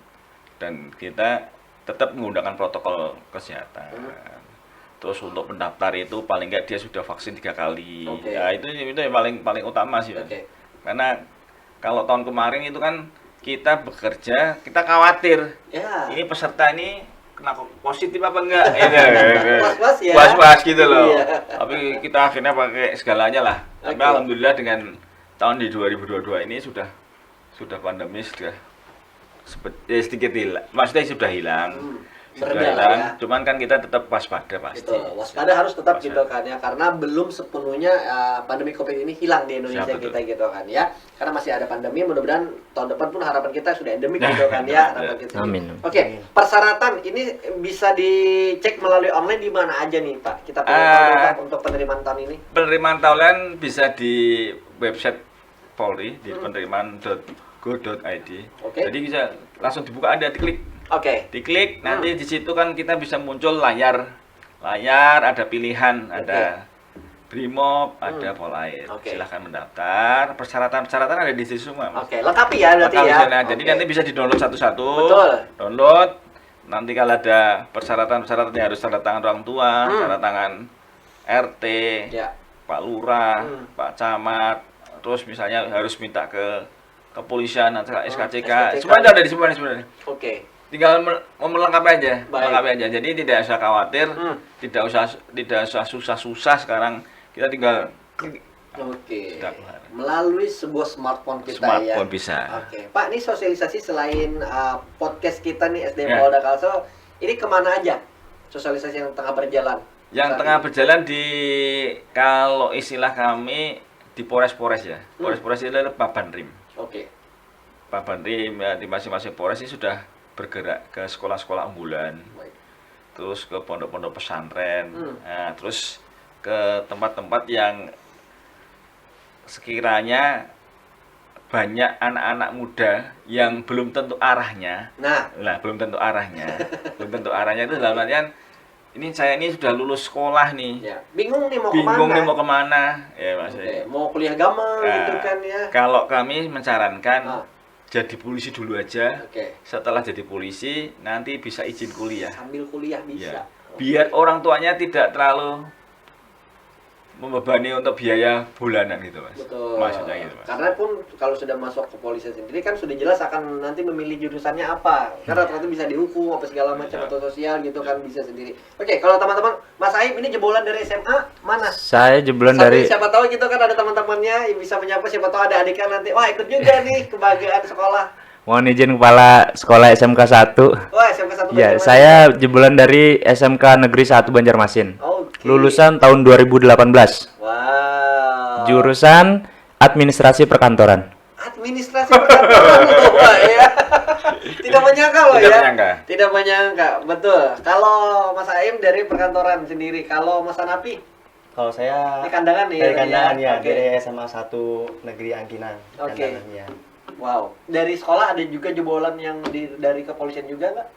S2: Dan kita tetap menggunakan protokol kesehatan. Terus untuk pendaftar itu paling enggak dia sudah vaksin 3 kali.
S1: Oke.
S2: Ya itu yang paling utama sih, Mas.
S1: Oke.
S2: Karena kalau tahun kemarin itu kan kita bekerja, kita khawatir
S1: Ya.
S2: ini peserta ini kena positif apa enggak?
S1: Was-was ya.
S2: Was-was gitu loh.
S1: Iya.
S2: Tapi kita akhirnya pakai segalanya lah. Tapi
S1: Oke.
S2: alhamdulillah dengan tahun di 2022 ini sudah pandemi sudah sedikit hilang. Maksudnya sudah hilang.
S1: Bereda
S2: hilang.
S1: lah ya.
S2: Cuman kan kita tetap waspada pasti.
S1: Gitu. Waspada harus tetap
S2: Waspada.
S1: gitu kan ya, karena belum sepenuhnya pandemi Covid ini hilang di Indonesia
S2: Ya, betul.
S1: kita gitu kan ya. Karena masih ada pandemi, mudah-mudahan tahun depan pun harapan kita sudah endemik gitu kan ya. Harapan kita.
S3: Amin.
S1: Oke, persyaratan ini bisa dicek melalui online di mana aja nih Pak? Kita pengen tahu nih, Pak, untuk penerimaan tahun ini.
S2: Penerimaan tahunan bisa di website Polri di penerimaan.go.id.
S1: Oke.
S2: Jadi bisa langsung dibuka, ada diklik.
S1: Oke.
S2: Diklik nanti di situ kan kita bisa muncul layar ada pilihan, ada Brimob, ada Polair.
S1: Oke.
S2: Silahkan mendaftar. Persyaratan ada di situ semua. Mas.
S1: Oke, lengkapi ya berarti
S2: Lengkap
S1: ya.
S2: di sana. Jadi
S1: Oke.
S2: nanti bisa di-download satu-satu.
S1: Betul.
S2: Download. Nanti kalau ada persyaratan harus tanda tangan orang tua, tanda tangan RT,
S1: Ya.
S2: Pak Lurah,
S1: Hmm.
S2: Pak Camat, terus misalnya harus minta ke kepolisian atau SKCK.
S1: SKCK.
S2: Semuanya ada di sebenarnya.
S1: Oke.
S2: Tinggal melengkapi aja,
S1: Baik.
S2: melengkapi aja. Jadi tidak usah khawatir,
S1: Hmm.
S2: tidak usah susah-susah sekarang. Kita tinggal klik.
S1: Oke.
S2: Sudah keluar.
S1: Melalui sebuah smartphone kita ya.
S2: Smartphone bisa.
S1: Oke, Pak, ini sosialisasi selain podcast kita nih SDM
S2: Ya.
S1: Polda Kalsel, ini kemana aja sosialisasi yang tengah berjalan?
S2: Yang
S1: Saat
S2: tengah
S1: ini?
S2: berjalan di, kalau istilah kami, di Polres-Polres ya. Polres-Polres itu adalah Pabanrim.
S1: Oke.
S2: Pabanrim ya, di masing-masing Polres ini sudah bergerak ke sekolah-sekolah unggulan,
S1: Baik.
S2: terus ke pondok-pondok pesantren,
S1: Hmm.
S2: nah, terus ke tempat-tempat yang sekiranya banyak anak-anak muda yang belum tentu arahnya.
S1: Nah,
S2: Belum tentu arahnya. Belum tentu arahnya itu dalam artian ini saya ini sudah lulus sekolah nih.
S1: ya, bingung nih mau
S2: Bingung
S1: kemana?
S2: nih mau kemana. Ya, Mas.
S1: Oke, mau kuliah agama
S2: Nah,
S1: gitu kan ya.
S2: Kalau kami menyarankan
S1: Ah.
S2: jadi polisi dulu aja.
S1: Oke.
S2: Setelah jadi polisi nanti bisa izin kuliah.
S1: Sambil kuliah bisa.
S2: Ya. Biar orang tuanya tidak terlalu membebani untuk biaya bulanan gitu, Mas.
S1: Betul.
S2: Maksudnya gitu, Mas.
S1: Karena pun kalau sudah masuk ke polisi sendiri kan sudah jelas akan nanti memilih jurusannya apa. Karena ternyata bisa dihukum apa segala macam
S2: Ya.
S1: atau sosial gitu kan bisa sendiri. Oke, kalau teman-teman Mas Aib ini jebolan dari SMA mana?
S3: Saya jebolan
S1: Sambil
S3: dari
S1: siapa tahu gitu kan ada teman-temannya yang bisa menyapa, siapa tahu ada adiknya nanti wah ikut juga nih kebahagiaan sekolah.
S3: mohon izin kepala sekolah SMK 1.
S1: Wah SMK 1
S3: Ya,
S1: Banjarmasin.
S3: saya jebolan dari SMK Negeri 1 Banjarmasin.
S1: Oke.
S3: Lulusan tahun 2018.
S1: Wow.
S3: Jurusan Administrasi Perkantoran.
S1: Administrasi perkantoran loh Pak ya. Tidak menyangka loh
S2: Tidak
S1: ya.
S2: menyangka.
S1: Tidak menyangka, betul. Kalau Mas Aim dari perkantoran sendiri, kalau Mas Hanapi
S4: Kalau saya
S1: ini kandangan nih.
S4: dari kandangan ya,
S1: Oke.
S4: dari SMA 1 Negeri Angkinan.
S1: Oke.
S4: Kandangan, ya.
S1: Wow. Dari sekolah ada juga jebolan yang dari kepolisian juga nggak?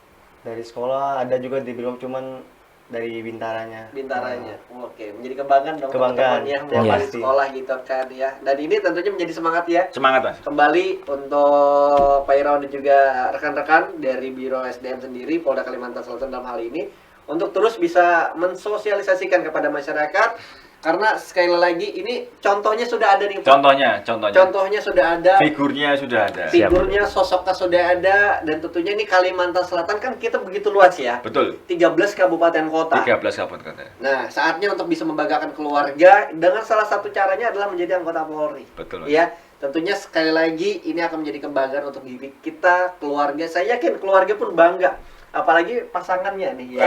S4: Dari sekolah ada juga di Brimob, cuman dari Bintaranya.
S1: Bintaranya. Oke, menjadi kebanggaan dong
S4: Kebanggaan.
S1: teman-teman ya
S4: Iya,
S1: mau di
S4: pasti.
S1: sekolah gitu kan ya. Dan ini tentunya menjadi semangat ya.
S2: Semangat, Mas.
S1: Kembali untuk Pak Irawan dan juga rekan-rekan dari Biro SDM sendiri Polda Kalimantan Selatan dalam hal ini untuk terus bisa mensosialisasikan kepada masyarakat, karena sekali lagi ini contohnya sudah ada nih Pak. Contohnya sudah ada,
S2: Figurnya sudah ada.
S1: figurnya, sosoknya sudah ada, dan tentunya ini Kalimantan Selatan kan kita begitu luas ya.
S2: Betul.
S1: 13 kabupaten kota.
S2: 13 kabupaten kota.
S1: Nah, saatnya untuk bisa membanggakan keluarga dengan salah satu caranya adalah menjadi anggota Polri.
S2: Betul, Mas.
S1: Ya, tentunya sekali lagi ini akan menjadi kebanggaan untuk diri kita, keluarga. Saya yakin keluarga pun bangga, apalagi pasangannya nih ya.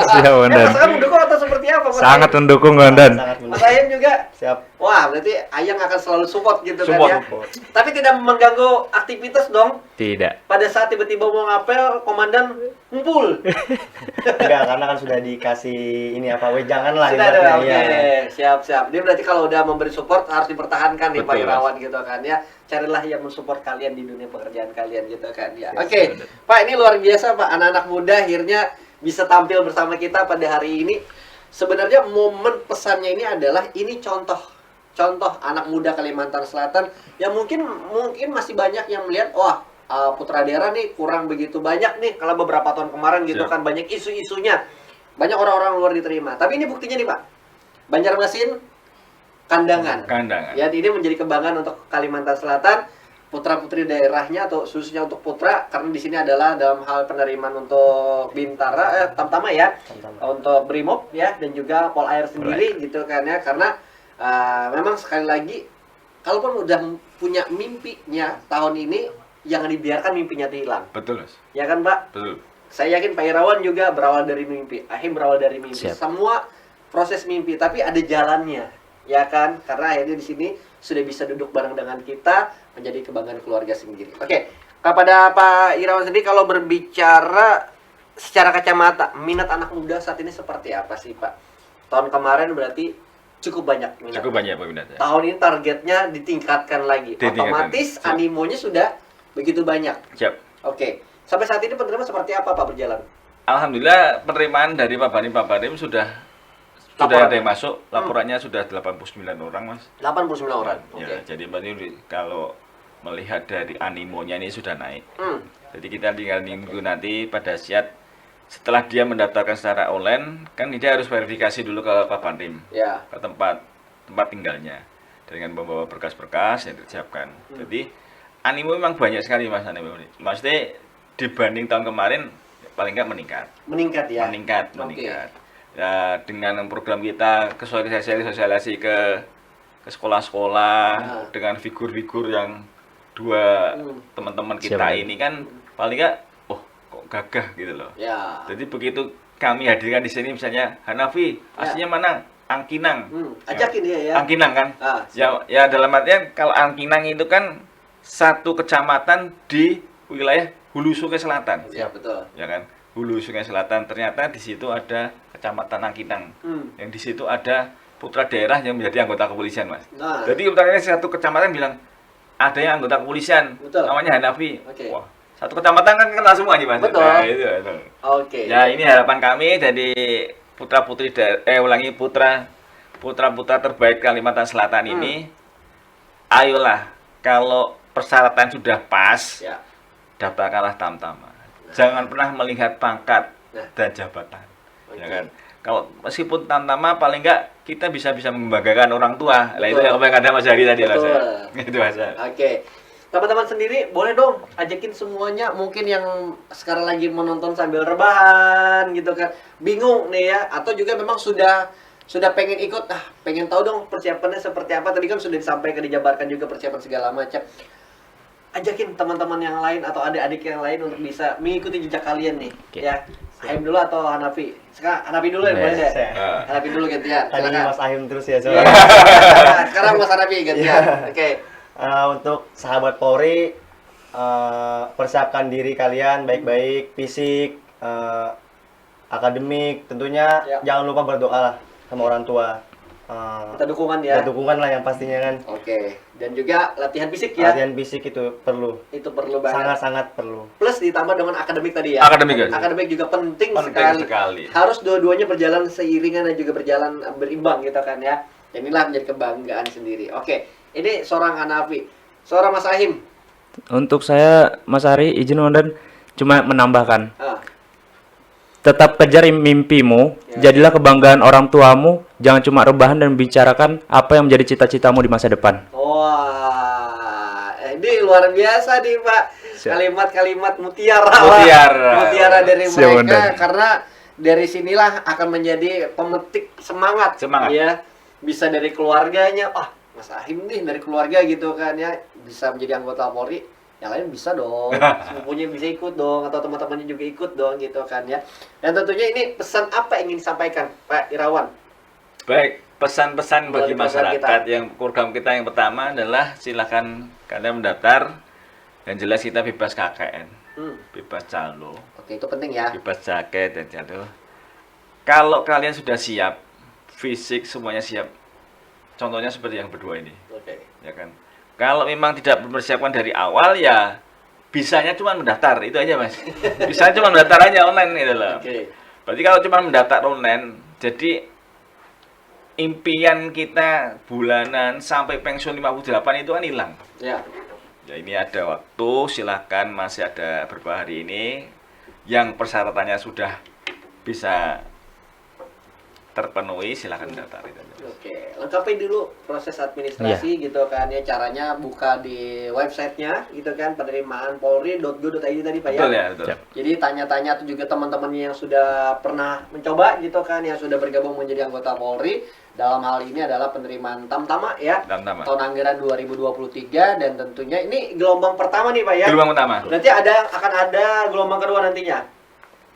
S3: Siap, Bondan.
S1: Pasangan mendukung atau seperti apa, Mas?
S3: Sangat
S1: Ayam?
S3: mendukung, Bondan.
S4: Sangat
S1: Mas
S4: mendukung.
S1: Ayam juga.
S4: Siap.
S1: Wah, berarti Ayang akan selalu support gitu
S2: Support,
S1: kan ya.
S4: support.
S1: Tapi tidak mengganggu aktivitas dong.
S3: Tidak.
S1: Pada saat tiba-tiba mau ngapel, komandan ngumpul.
S4: Enggak, karena kan sudah dikasih ini apa wejangan lah.
S1: Sudah ada,
S4: ibaratnya,
S1: oke,
S4: iya.
S1: siap. Dia berarti kalau udah memberi support harus dipertahankan nih Pak
S2: Betul,
S1: Irawan gitu kan ya. Carilah yang mensupport kalian di dunia pekerjaan kalian gitu kan ya.
S4: Yes,
S1: Oke, Pak, ini luar biasa Pak, anak-anak muda akhirnya bisa tampil bersama kita pada hari ini. Sebenarnya momen pesannya ini adalah ini contoh anak muda Kalimantan Selatan yang mungkin masih banyak yang melihat wah putra daerah nih kurang begitu banyak nih kalau beberapa tahun kemarin gitu
S2: Siap.
S1: kan banyak isu-isunya, banyak orang-orang luar diterima. Tapi ini buktinya nih Pak, Banjarmasin kandangan. Ya, ini menjadi kebanggaan untuk Kalimantan Selatan, putra-putri daerahnya atau khususnya untuk putra, karena di sini adalah dalam hal penerimaan untuk Bintara, Tamtama ya,
S4: Tamtama.
S1: untuk Brimob ya, dan juga Polair sendiri gitu kan ya, karena memang sekali lagi, kalaupun udah punya mimpinya tahun ini, jangan dibiarkan mimpinya itu hilang,
S2: Betul, Mas.
S1: ya kan Pak?
S2: Betul.
S1: Saya yakin Pak Irawan juga berawal dari mimpi, Ahim berawal dari mimpi.
S3: Siap.
S1: Semua proses mimpi, tapi ada jalannya, ya kan? Karena akhirnya di sini sudah bisa duduk bareng dengan kita, menjadi kebanggaan keluarga sendiri. Oke, kepada Pak Irawan sendiri, kalau berbicara secara kacamata, minat anak muda saat ini seperti apa sih Pak? Tahun kemarin berarti cukup banyak minat.
S2: Cukup banyak peminatnya.
S1: Tahun ini targetnya ditingkatkan lagi.
S2: Ditingkatkan.
S1: Otomatis
S2: Siap.
S1: animonya sudah begitu banyak.
S2: Siap.
S1: Oke, sampai saat ini penerimaan seperti apa Pak berjalan?
S2: Alhamdulillah penerimaan dari Pak Banim sudah
S1: Laporan.
S2: ada yang masuk, laporannya sudah 89 orang Mas.
S1: 89 orang. Oke.
S2: Ya, jadi berarti kalau melihat dari animonya ini sudah naik.
S1: Hmm.
S2: Jadi kita tinggal nunggu nanti pada saat setelah dia mendaftarkan secara online, kan dia harus verifikasi dulu ke Pak Banim,
S1: Ya.
S2: ke tempat tinggalnya dengan membawa berkas-berkas yang disiapkan. Jadi animo memang banyak sekali Mas animo. Maksudnya dibanding tahun kemarin paling nggak meningkat.
S1: Meningkat ya.
S2: Meningkat.
S1: Oke.
S2: Ya, dengan program kita ke sosialisasi ke sekolah-sekolah
S1: Nah.
S2: dengan figur-figur yang dua teman-teman kita
S3: Siapa?
S2: ini kan paling nggak kok gagah gitu loh.
S1: Ya.
S2: Jadi begitu kami hadirkan di sini misalnya Hanafi, aslinya mana? Angkinang.
S1: Ajakin dia ya.
S2: Angkinang kan?
S1: Ah,
S2: Ya dalam artian kalau Angkinang itu kan satu kecamatan di wilayah Hulu Sungai Selatan.
S1: Ya, betul.
S2: Ya kan? Hulu Sungai Selatan, ternyata di situ ada kecamatan Angkinang. Yang di situ ada putra daerah yang menjadi anggota kepolisian, Mas.
S1: Nah.
S2: Jadi utamanya satu kecamatan bilang ada yang anggota kepolisian,
S1: Betul.
S2: namanya Hanafi.
S1: Oke.
S2: Wah, satu kecamatan kan kenal semua nih, Mas.
S1: Betul.
S2: Nah, itu.
S1: Oke.
S2: Ya, ini harapan kami dari putra-putri putra-putra terbaik Kalimantan Selatan ini. Ayolah, kalau persyaratan sudah pas,
S1: Ya.
S2: daftarkanlah Tamtama. Jangan pernah melihat pangkat
S1: Nah.
S2: dan jabatan. Ya
S1: Oke.
S2: kan? Kalau meskipun Tamtama paling enggak kita bisa membanggakan orang tua. Lah itu
S1: Betul.
S2: yang apa yang kata Mas Hari tadi Mas.
S1: Betul.
S2: Itu Mas.
S1: Oke. Teman-teman sendiri boleh dong ajakin semuanya, mungkin yang sekarang lagi menonton sambil rebahan gitu kan. Bingung nih ya, atau juga memang sudah pengen ikut, pengen tahu dong persiapannya seperti apa. Tadi kan sudah disampaikan, dijabarkan juga persiapan segala macam. Ajakin teman-teman yang lain atau adik-adik yang lain untuk bisa mengikuti jejak kalian nih.
S3: Oke.
S1: Ya. Ahim dulu atau Hanafi? Sekarang Hanafi dulu ya, boleh deh.
S4: Saya.
S1: Hanafi dulu gantian.
S4: Tadi
S1: Silakan.
S4: Mas Ahim terus ya,
S1: Iya.
S4: soalnya.
S1: Sekarang Mas Hanafi gantian. Oke.
S4: Untuk sahabat Polri, persiapkan diri kalian baik-baik, fisik, akademik, tentunya
S1: Ya.
S4: jangan lupa berdoa lah sama orang tua.
S1: Kita dukungan ya.
S4: Ada dukungan lah yang pastinya kan.
S1: Oke. Dan juga latihan fisik ya.
S4: Latihan fisik itu perlu,
S1: Itu perlu banget.
S4: sangat-sangat perlu.
S1: Plus ditambah dengan akademik tadi ya.
S2: Akademik, ya.
S1: Akademik juga penting,
S2: Penting sekali.
S1: Harus dua-duanya berjalan seiringan dan juga berjalan berimbang gitu kan ya. Inilah menjadi kebanggaan sendiri. Oke. Ini seorang Hanafi. Seorang Mas Ahim.
S3: Untuk saya, Mas Ari, izin dan cuma menambahkan.
S1: Ah,
S3: Tetap kejar mimpimu,
S1: Ya.
S3: jadilah kebanggaan orang tuamu, jangan cuma rebahan dan bicarakan apa yang menjadi cita-citamu di masa depan.
S1: wah, ini luar biasa nih Pak.
S3: Siap.
S1: Kalimat-kalimat mutiara.
S2: Mutiara.
S1: Mutiara dari
S3: Siap,
S1: mereka
S3: Bondan.
S1: karena dari sinilah akan menjadi pemetik semangat.
S2: Semangat.
S1: Ya. Bisa dari keluarganya. Mas Ahim nih dari keluarga gitu kan ya, bisa menjadi anggota Polri. Yang lain bisa dong, sepupunya bisa ikut dong, atau teman-temannya juga ikut dong gitu kan ya. Dan tentunya ini pesan apa yang ingin disampaikan Pak Irawan?
S2: Baik, pesan-pesan bagi
S1: Melalui program
S2: masyarakat yang program kita yang pertama adalah silakan kalian mendaftar. Yang jelas kita bebas KKN, bebas calo,
S1: Oke, itu penting ya.
S2: bebas jaket dan calo. Kalau kalian sudah siap, fisik semuanya siap. Contohnya seperti yang berdua ini,
S1: Oke.
S2: ya kan. Kalau memang tidak mempersiapkan dari awal ya bisanya cuma mendaftar, itu aja Mas. Bisanya cuma mendaftar aja online itu loh.
S1: Oke.
S2: Berarti kalau cuma mendaftar online, jadi impian kita bulanan sampai pensiun 58 itu kan hilang.
S1: Ya.
S2: Ya ini ada waktu, silakan masih ada beberapa hari ini yang persyaratannya sudah bisa terpenuhi, silakan mendaftar itu aja.
S1: Oke, lengkapi dulu proses administrasi gitu kan ya, caranya buka di websitenya gitu kan, penerimaanpolri.go.id tadi Pak ya.
S2: Betul ya, betul.
S3: Siap.
S1: Jadi tanya-tanya tuh juga teman-temannya yang sudah pernah mencoba gitu kan, yang sudah bergabung menjadi anggota Polri. Dalam hal ini adalah penerimaan Tamtama ya.
S2: Tamtama.
S1: Tahun anggaran 2023 dan tentunya ini gelombang pertama nih Pak ya.
S2: Gelombang utama.
S1: Berarti akan ada gelombang kedua nantinya.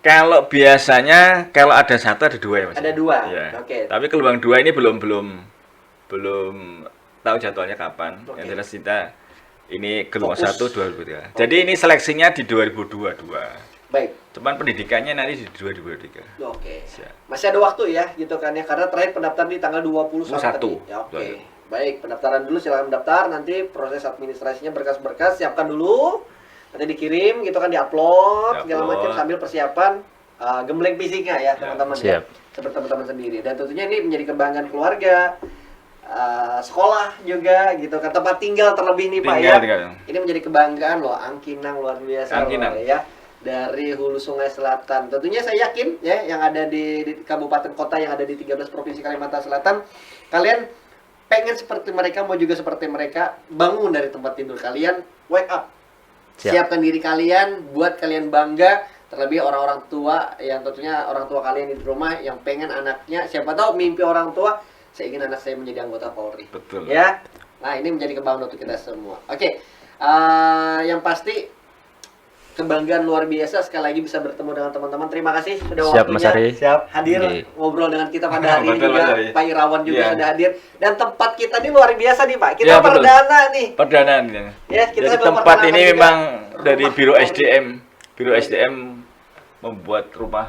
S2: Kalau biasanya kalau ada satu ada dua ya Mas.
S1: Ada dua.
S2: Iya.
S1: Oke.
S2: Tapi gelombang dua ini belum tahu jadwalnya kapan.
S1: Oke.
S2: Yang jelas kita ini gelombang
S1: Fokus.
S2: 1 2023. Jadi ini seleksinya di 2022.
S1: Baik.
S2: Cuman pendidikannya nanti di 2023.
S1: Oke.
S2: Siap.
S1: Masih ada waktu ya gitu kan ya, karena terakhir pendaftaran di tanggal 21 tadi. Ya, oke.
S2: 21.
S1: Baik, pendaftaran dulu, silakan mendaftar, nanti proses administrasinya berkas-berkas siapkan dulu. Nanti dikirim gitu kan, diupload segala
S2: Diupload.
S1: macam sambil persiapan gembleng fisiknya ya, teman-teman ya.
S3: Siap.
S1: Seperti teman-teman sendiri. Dan tentunya ini menjadi kebanggaan keluarga, sekolah juga gitu kan, tempat tinggal terlebih nih Pak ya.
S2: Tinggal.
S1: Ini menjadi kebanggaan loh, angkinang luar biasa
S2: Angkinang.
S1: loh ya. Dari hulu sungai selatan. Tentunya saya yakin ya yang ada di kabupaten kota yang ada di 13 provinsi Kalimantan Selatan, kalian pengen seperti mereka, mau juga seperti mereka, bangun dari tempat tidur kalian, wake up.
S3: Siap.
S1: Siapkan diri kalian, buat kalian bangga, terlebih orang-orang tua yang tentunya orang tua kalian di rumah yang pengen anaknya, siapa tahu mimpi orang tua, saya ingin anak saya menjadi anggota Polri.
S2: Betul.
S1: Ya. Nah, ini menjadi kebanggaan untuk kita semua. Oke. Yang pasti kebanggaan luar biasa sekali lagi bisa bertemu dengan teman-teman. Terima kasih sudah
S3: Siap,
S1: waktunya
S3: Mas Ari.
S4: Siap.
S1: hadir
S3: Oke.
S1: ngobrol dengan kita pada hari ini
S2: Betul,
S1: juga.
S2: Mas Ari.
S1: Pak Irawan juga
S2: Iya.
S1: sudah hadir, dan tempat kita ini luar biasa nih Pak. Kita
S2: Iya, betul.
S1: perdana nih.
S2: Perdana nih.
S1: Ya, kita
S2: Jadi
S1: belum
S2: tempat
S1: perkenalkan
S2: ini
S1: juga
S2: memang dari
S1: rumah
S2: Biro
S1: Polri.
S2: SDM. Biro SDM membuat rumah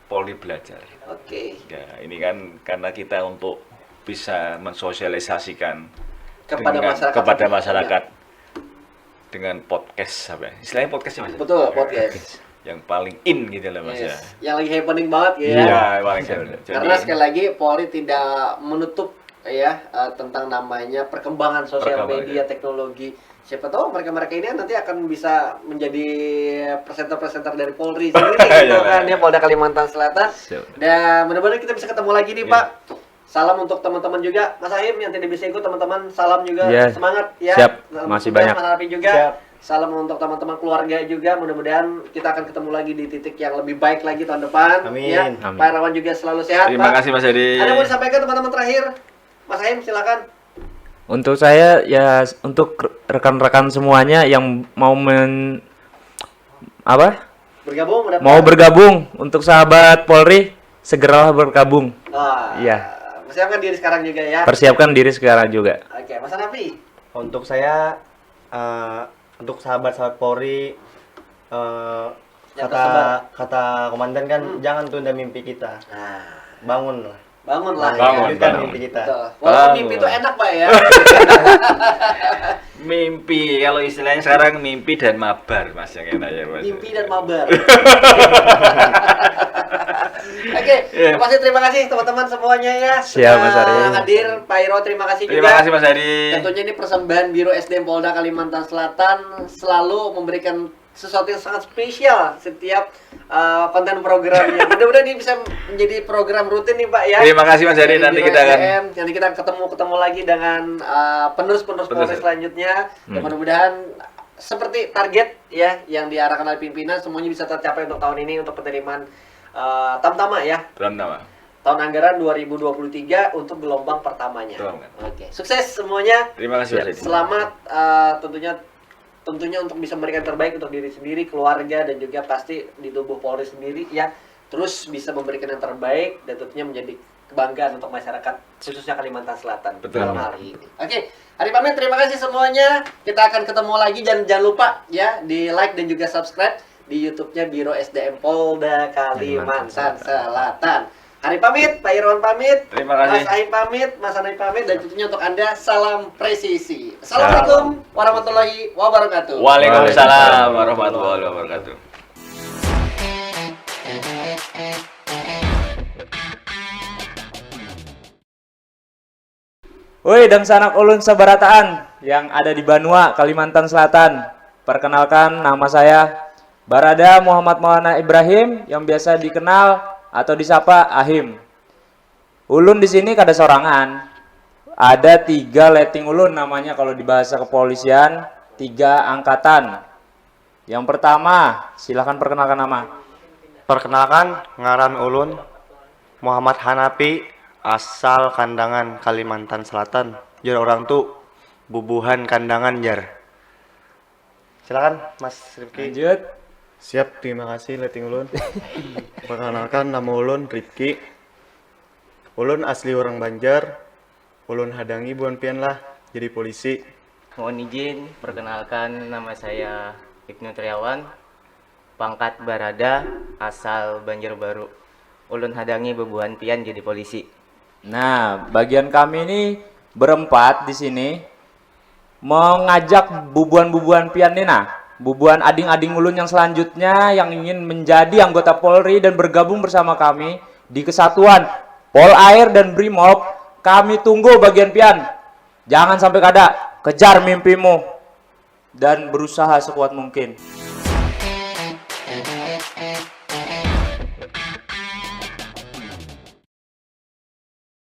S2: Polri belajar.
S1: Oke.
S2: Ya, ini kan karena kita untuk bisa mensosialisasikan kepada masyarakat dengan podcast apa ya? Istilahnya podcast ya Mas?
S1: Betul, podcast.
S2: Yang paling in gitu loh Mas ya.
S1: Yes. Yang lagi happening banget ya.
S2: Iya, paling seru.
S1: Karena sekali lagi Polri tidak menutup ya tentang namanya perkembangan sosial
S2: Perkembangan,
S1: media,
S2: ya.
S1: teknologi. Siapa tahu mereka-mereka ini nanti akan bisa menjadi presenter-presenter dari Polri sendiri gitu
S2: Iya,
S1: kan
S2: iya.
S1: ya, Polda Kalimantan Selatan.
S3: Siap.
S1: Dan mudah-mudahan kita bisa ketemu lagi nih
S2: Iya.
S1: Pak. Salam untuk teman-teman juga, Mas Ahim yang tidak bisa ikut, teman-teman salam juga,
S3: Iya.
S1: semangat ya.
S3: Siap.
S1: Salam
S3: Masih
S1: sukses,
S3: banyak.
S1: Mas Hanafi juga.
S4: Siap.
S1: Salam untuk teman-teman keluarga juga. Mudah-mudahan kita akan ketemu lagi di titik yang lebih baik lagi tahun depan.
S4: Amin.
S1: Ya.
S3: Amin.
S1: Pak Irawan juga selalu sehat.
S2: Terima
S1: Pak.
S2: kasih Mas Edi.
S1: Ada mau disampaikan teman-teman terakhir? Mas Ahim silakan.
S3: Untuk saya ya, untuk rekan-rekan semuanya yang mau
S1: Bergabung mendaftar.
S3: mau bergabung untuk sahabat Polri, segeralah bergabung.
S1: Wah,
S3: Iya.
S1: Persiapkan diri sekarang juga ya.
S3: Persiapkan diri sekarang juga.
S1: Oke, Mas Hanafi.
S4: Untuk saya, untuk sahabat-sahabat Polri,
S1: Yang tersebar.
S4: kata komandan kan, jangan tunda mimpi kita,
S1: Nah,
S4: bangunlah.
S1: bangunlah.
S2: Bangun,
S4: Wujudkan
S2: bangun.
S4: mimpi kita.
S1: Betul. Walaupun
S2: Bangun.
S1: mimpi itu enak Pak ya.
S2: Mimpi, kalau istilahnya sekarang mimpi dan mabar Mas yang enak ya Mas.
S1: Mimpi dan mabar. Oke,
S2: Iya.
S1: pasti terima kasih teman-teman semuanya ya.
S3: Siap, Mas
S1: sudah
S3: Ari.
S1: hadir. Pak Iro terima kasih juga.
S2: Terima kasih Mas Edi.
S1: Tentunya ini persembahan Biro SDM Polda Kalimantan Selatan selalu memberikan sesuatu yang sangat spesial setiap konten programnya. Mudah-mudahan ini bisa menjadi program rutin nih Pak ya.
S2: Terima kasih Mas Edi.
S1: Dari
S2: Nanti
S1: Biro
S2: kita akan
S1: SDM. Nanti kita ketemu lagi dengan penerus-penerus Polri
S2: Penerus.
S1: selanjutnya. Dan mudah-mudahan seperti target ya yang diarahkan oleh pimpinan semuanya bisa tercapai untuk tahun ini untuk penerimaan tamtama ya.
S2: dalam nama.
S1: Tahun anggaran 2023 untuk gelombang pertamanya.
S2: Betul.
S1: Oke, sukses semuanya.
S2: Terima kasih Mas Edi.
S1: Selamat tentunya untuk bisa memberikan terbaik untuk diri sendiri, keluarga, dan juga pasti di tubuh Polri sendiri ya. Terus bisa memberikan yang terbaik dan tentunya menjadi kebanggaan untuk masyarakat khususnya Kalimantan Selatan
S2: Betul.
S1: dalam hal ini. Oke, Hari pamit, terima kasih semuanya. Kita akan ketemu lagi, jangan lupa ya di like dan juga subscribe di YouTube-nya Biro SDM Polda Kalimantan Selatan. Hari pamit, Pak Irwan pamit,
S2: Terima kasih.
S1: Mas Aim pamit, Mas Anai pamit, dan tentunya untuk Anda salam presisi. Assalamualaikum warahmatullahi wabarakatuh.
S2: Waalaikumsalam warahmatullahi wabarakatuh.
S3: Woi, dan sanak ulun sabarataan yang ada di Banua, Kalimantan Selatan. Perkenalkan, nama saya Barada Muhammad Maulana Ibrahim yang biasa dikenal atau disapa Ahim. Ulun di sini kada sorangan. Ada 3 letting ulun namanya kalau di bahasa kepolisian, 3 angkatan. Yang pertama, silahkan perkenalkan nama.
S4: Perkenalkan, ngaran ulun Muhammad Hanafi, asal Kandangan, Kalimantan Selatan. Jar orang tu bubuhan Kandangan jar. Silakan Mas Rifki.
S3: Lanjut.
S4: Siap, terima kasih Leting Ulun. Perkenalkan nama Ulun Rifki. Ulun asli orang Banjar. Ulun hadangi buan pian lah jadi polisi.
S5: Mohon izin, perkenalkan nama saya Ibnu Triawan, pangkat Barada, asal Banjarbaru. Ulun hadangi bebuan pian jadi polisi.
S3: Nah, bagian kami ini berempat di sini mengajak bubuan-bubuan pian nih, nah, bubuan ading-ading ulun yang selanjutnya yang ingin menjadi anggota Polri dan bergabung bersama kami di kesatuan Polair dan Brimob. Kami tunggu bagian pian. Jangan sampai kada, kejar mimpimu dan berusaha sekuat mungkin.